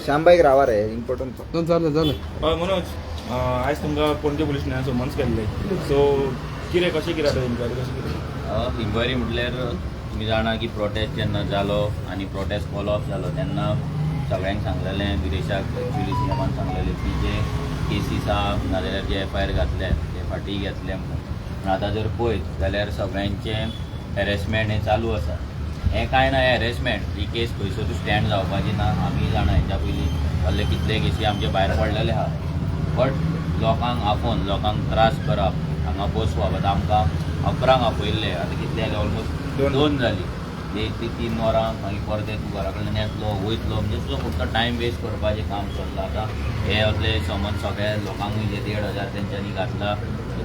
श्यामबाई रावा रे important झालं मनोज आज तुमकां पणजे पुलीस स्टेशनान समन्स केल्ले सो कितें कशें कितें आतां इन्क्वायरी कशी कितें इन्क्वायरी म्हटल्यार तुम्ही जाणा की प्रोटेस्ट जेन्ना जालो आनी प्रोटेस्ट फॉलो अप जालो तेन्ना सगळ्यांक सांगलेलें गिरीशाक एक्चुली सीएमान सांगलेलें की जे केसीस आहा नाजाल्यार जे FIR घातले ते फाटीं घेतले म्हणून आतां जर पळयत जाल्यार सगळ्यांचें हॅरेसमेंट हें चालू आसा हें कांय ना हॅरेसमेंट ही केस खंयसरूच स्टँड जावपाची ना आमी जाणा हेच्या पयलीं असले कितले केसी आमचे भायर पडलेले आहा बट लोकांक आपोवन लोकांक त्रास करप हांगा बसवप आतां आमकां 11 आपयल्ले आतां कितले जाले ऑलमोस्ट 2 जाली 1 ते 3 वरां मागीर परत तूं घरा कडल्यान येतलो वयतलो म्हणजे तुजो फक्त टायम वेस्ट करपाचें काम चल्लां आतां हे असले समज सगळ्या लोकांकूय जे 1,500 तेंच्यांनी घातला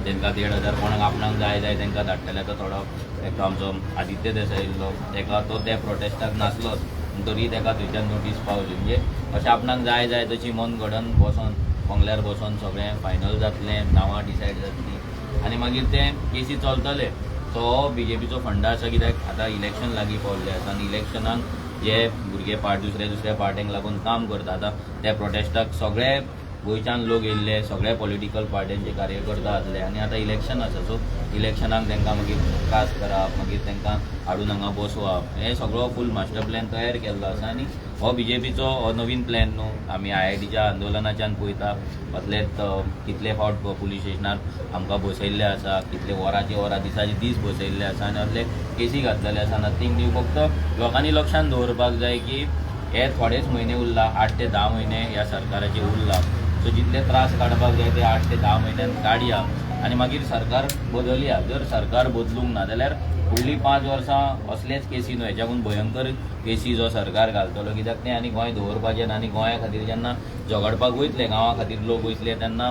तांकां 1,500 कोणाक आपणाक जाय तांकां धाडटले आतां थोडो एक आमचो आदित्य देसाय येयल्लो ताका तो त्या प्रोटेस्टाक नासलोच तरी ताका थंयच्यान नोटीस पावली म्हणजे अशें आपणाक जाय तशी मन घडोवन बसोन बंगल्यार बसोन सगळें फायनल जातलें नांवां डिसायड जातलीं आनी मागीर ते केसी चलतले तो BJPचो फंड आसा कित्याक आतां इलेक्शन लागीं पावल्लें आसा आनी इलेक्शनाक जे भुरगे दुसऱ्या पार्ट्यांक लागून काम करता आतां त्या प्रोटेस्टाक सगळे गोंयच्यान लोक येयल्ले सगळे पॉलिटिकल पार्ट्यांचे कार्यकर्ता आसले आनी आतां इलेक्शन आसा सो इलेक्शनाक तांकां मागीर त्रास करप मागीर तांकां हाडून हांगा बसोवप हे सगळो फूल मास्टर प्लॅन तयार केल्लो आसा आनी हो BJPचो हो नवीन प्लॅन न्हू आमी IITच्या आंदोलनाच्यान पळयता असलेच कितले फावट पुलीस स्टेशनार आमकां बसयल्ले आसा कितले वरांचे दिसाचे दीस बसयल्ले आसा आनी असले केसी घातलेले आसा नथींग न्यू फक्त लोकांनी लक्षांत दवरपाक जाय की हे थोडेच म्हयने उरला 8 ते 10 म्हयने ह्या सरकाराचे उरला सो जितले त्रास काडपाक जाय ते 8 ते 10 म्हयन्यान काडया आनी मागीर सरकार बदलया जर सरकार बदलूंक ना जाल्यार फुडलीं 5 वर्सां असलेच केसी न्हू हेच्याकून भयंकर केसी जो सरकार घालतलो कित्याक ते आनी गोंय दवरपाचें ना आनी गोंया खातीर जेन्ना झगडपाक वयतले गांवा खातीर लोक वयतले तेन्ना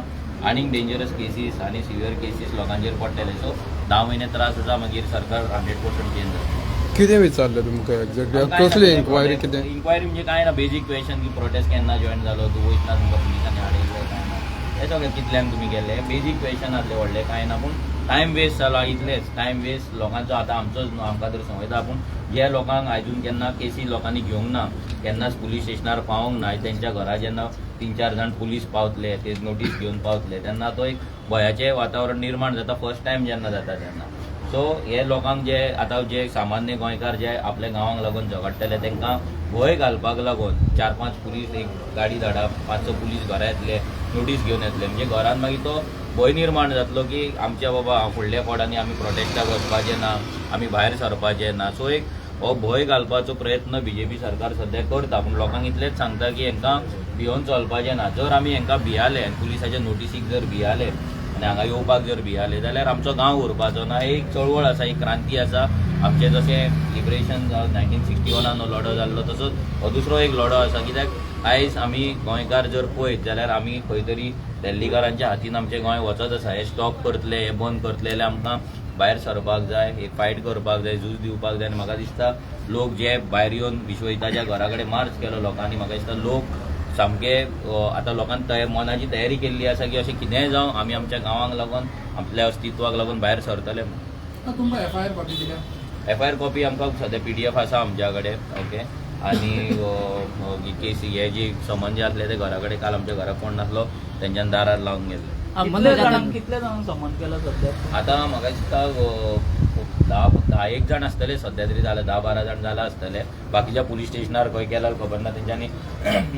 आनीक डेंजरस केसीस आनी सिवियर केसीस लोकांचेर पडटले सो 10 म्हयने त्रास जाता मागीर सरकार 100% चेंज जाता कितें विचारलें तुमकां एक्झॅक्टली कसली इन्क्वायरी कितें इन्क्वायरी म्हणजे काय ना बेजीक क्वेश्चन की प्रोटेस्ट केन्ना जॉईन जालो तूं वयतना तुमकां पुलिसांनी हाडयले काय ना हे सगळें कितल्यांक तुमी गेले बेजीक क्वेश्चन आसले व्हडले काय ना पूण टायम वेस्ट जालो इतलेंच टायम वेस्ट लोकांचो आतां आमचोच न्हू आमकां तर संवयता पूण जे लोकांक आजून केन्ना केसी लोकांनी घेवंक ना केन्नाच पुलीस स्टेशनार पावोंक ना तेंच्या घरा जेन्ना 3-4 जाण पुलीस पावतले ते नोटीस घेवन पावतले तेन्ना तो एक भयाचें वातावरण निर्माण जाता फर्स्ट टायम जेन्ना जाता तेन्ना सो हे लोकांक जे आतां जे सामान्य गोंयकार जे आपल्या गांवांक लागून झगडटले तांकां भंय घालपाक लागून 4-5 पुलीस एक गाडी धाडप 5-6 पुलीस घरा येतले नोटीस घेवन येतले म्हणजे घरान मागीर तो भंय निर्माण जातलो की आमच्या बाबा फुडल्या फावटांनी आमी प्रोटेस्टाक वचपाचें ना आमी भायर सरपाचें ना सो एक हो भंय घालपाचो प्रयत्न BJP सरकार सद्या करता पूण लोकांक इतलेंच सांगता की हांकां भिवून चलपाचें ना जर आमी हांकां भियाले आनी पुलिसाच्या नोटीसीक जर भियाले आनी हांगा येवपाक जर भियाले जाल्यार आमचो गांव उरपाचो ना एक चळवळ आसा एक क्रांती आसा आमचें जशें लिबरेशन 1961 लढो जाल्लो तसोच हो दुसरो एक लढो आसा कित्याक आयज आमी गोंयकार जर पळयत जाल्यार आमी खंय तरी दिल्लीकारांच्या हातीन आमचें गोंय वचत आसा हे स्टॉप करतले हे बंद करतले जाल्यार आमकां भायर सरपाक जाय एक फायट करपाक जाय झूज दिवपाक जाय आनी म्हाका दिसता लोक जे भायर येवन विश्वहिताच्या घरा कडेन मार्च केलो लोकांनी म्हाका दिसता लोक सामके आतां लोकांनी मनाची तयारी केल्ली आसा की अशें कितेंय जावं आमी आमच्या गांवांक लागून आपल्या अस्तित्वाक लागून भायर सरतले तुमकां FIR कॉपी दिल्या FIR कॉपी आमकां सद्या PDF आसा आमच्या कडेन ओके आनी केसी हे जी समन जे आसले ते घरा कडेन काल आमच्या घरा कोण नासलो तेंच्यान दारार लावन गेल्ले कितले जाणांक समन केला सध्या आतां म्हाका दिसता 10-1 जाण आसतले सध्या तरी जाले 10-12 जाण जाला आसतले बाकीच्या पुलीस स्टेशनार खंय केल्यार खबर ना तेंच्यांनी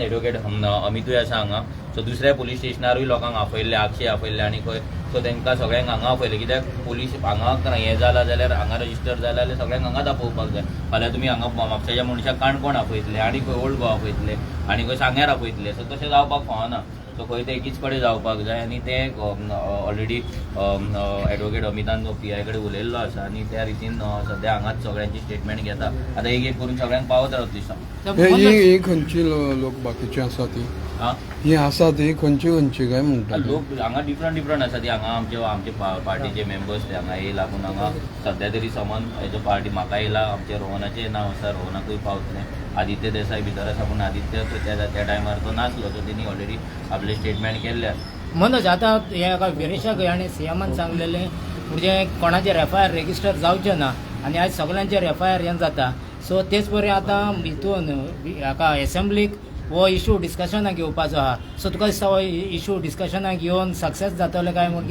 एडवोकेट अमितूय आसा हांगा सो दुसऱ्या पुलीस स्टेशनारूय लोकांक आपयल्ले आक्षे आपयल्ले आनी खंय सो तांकां सगळ्यांक हांगा आपयले कित्याक पुलीस हांगा हें जालां जाल्यार हांगा रजिस्टर जालें जाल्यार सगळ्यांक हांगा दाखोवपाक जाय फाल्यां तुमी हांगा म्हापशाच्या मनशाक काणकोण आपयतले आनी खंय ओल्ड गोवा आपयतले आनी खंय सांग्यार आपयतले सो तशें जावपाक फावना सो खंय ते एकीच कडेन जावपाक जाय आनी ते ऑलरेडी एडवोकेट अमितान PI कडेन उलयल्लो आसा आनी त्या रितीन सद्या हांगाच सगळ्यांची स्टेटमेंट घेता आतां एक एक करून सगळ्यांक पावत रावत दिसता ही खंयची लोक बाकीची आसा ती ही आसा ती खंयची काय म्हणटा लोक हांगा डिफरंट आसा ती हांगा आमचे पार्टीचे मेंबर्स ते हांगा येयला पूण हांगा सद्या तरी समन हेजो पार्टी म्हाका येयला आमच्या रोहनाचें नांव आसा रोहनाकूय पावतलें आदित्य देसाय भितर आसा पूण आदित्य त्या टायमार तो नासलो सो तेणी ऑलरेडी आपले स्टेटमेंट केल्ले आसा मनोज आतां ह्या गिरीशाक आनी CMान सांगलेलें म्हणजे कोणाचेर एफआयआर रेजिस्टर जावचे ना आनी आयज सगळ्यांचेर एफआयआर हें जाता सो तेच परी आतां हितून हाका एसेंब्लीक हो इशू डिस्कशनाक घेवपाचो आहा सो तुका दिसता हो इशू डिस्कशनाक घेवन सक्सेस जातले काय म्हूण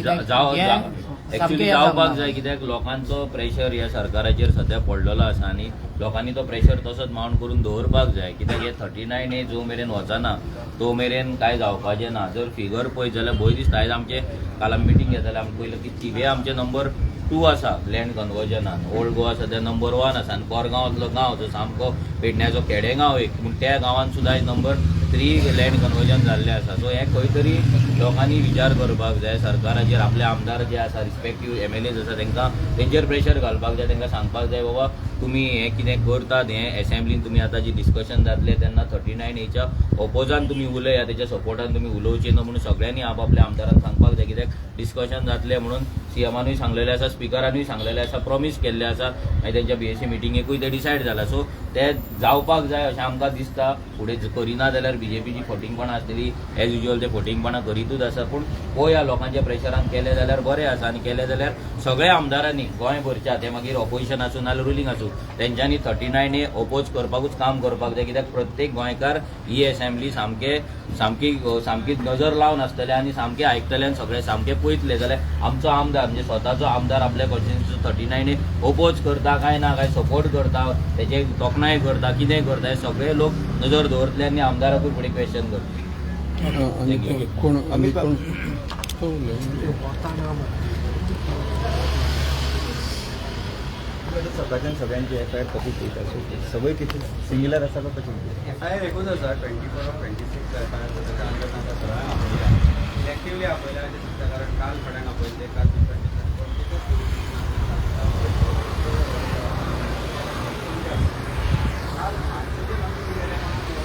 एक्चुअली जावपाक जाय कित्याक लोकांचो प्रेशर ह्या सरकाराचेर सध्या पडलेलो आसा आनी लोकांनी तो प्रेशर तसोच माउंट करून दवरपाक जाय कित्याक हे 39A जो मेरेन वचना तो मेरेन काय जावपाचें ना जर फिगर पळयत जाल्यार भंय दिसता आयज आमचे काल आमी मिटींग घेताले आमी पयलें की थिवे आमचे नंबर 2 आसा लँड कन्वर्जनान ओल्ड गोवा सध्या नंबर 1 आसा आनी कोरगांवांतलो गांव जो सामको पेडण्याचो खेडेगांव एक पूण त्या गांवांत सुद्दां आयज नंबर 3 लँड कन्वर्जन जाल्लें आसा सो हें खंय तरी लोकांनी विचार करपाक जाय सरकाराचेर आपले आमदार जे आसा रिस्पेक्टीव MLAs आसा तांकां तेंचेर प्रेशर घालपाक जाय तांकां सांगपाक जाय बाबा तुमी हें कितें करतात हें एसेंब्लीन तुमी आतां जी डिस्कशन जातलें तेन्ना 39A ओपोजान तुमी उलया तेच्या सपोर्टान तुमी उलोवचें ना म्हणून सगळ्यांनी आपल्या आमदारांक सांगपाक जाय कित्याक डिस्कशन जातलें म्हणून CMानूय सांगलेलें आसा स्पिकरानूय सांगलेलें आसा प्रॉमीस केल्लें आसा मागीर तेंच्या BSc मिटिंगेकूय ते डिसायड जाला सो ते जावपाक जाय अशें आमकां दिसता फुडें करिना जाल्यार BJPची फोटिंगपणां आसतली एज युजल ते फोटिंगपणां करीतूच आसा पूण पळोवया लोकांच्या प्रेशरान केलें जाल्यार बरें आसा आनी केलें जाल्यार सगळ्या आमदारांनी गोंय भरच्या ते मागीर ऑपोजिशन आसूं नाल्यार रुलींग आसूं तेंच्यांनी 39A ओपोज करपाकूच काम करपाक जाय कित्याक प्रत्येक गोंयकार ही एसेंब्ली सामकी नजर लावन आसतले आनी सामकें आयकतले आनी सगळे सामकें पळयतले जाल्यार आमचो आमदार म्हणजे स्वताचो आमदार आपल्या कॉन्स्टिट्युन्सीचो 39A ओपोज करता काय ना काय सपोर्ट करता तेचे तोखणाय करता कितें करता हे सगळे लोक नजर दवरतले आनी आमदाराकूय फुडें क्वेश्चन करतले आणि कोण सकाळच्यान सगळ्यांची एफआयआर कशी केली सगळे किती सिमिलर आसा का कशी एफआयआर एकूच आसा 24 और 26 एफआयआर तांकां सगळ्यांक आपयल्या इलेक्टिवली आपयल्या कारण काल थोड्यांक आपयले काल दुसऱ्यांनी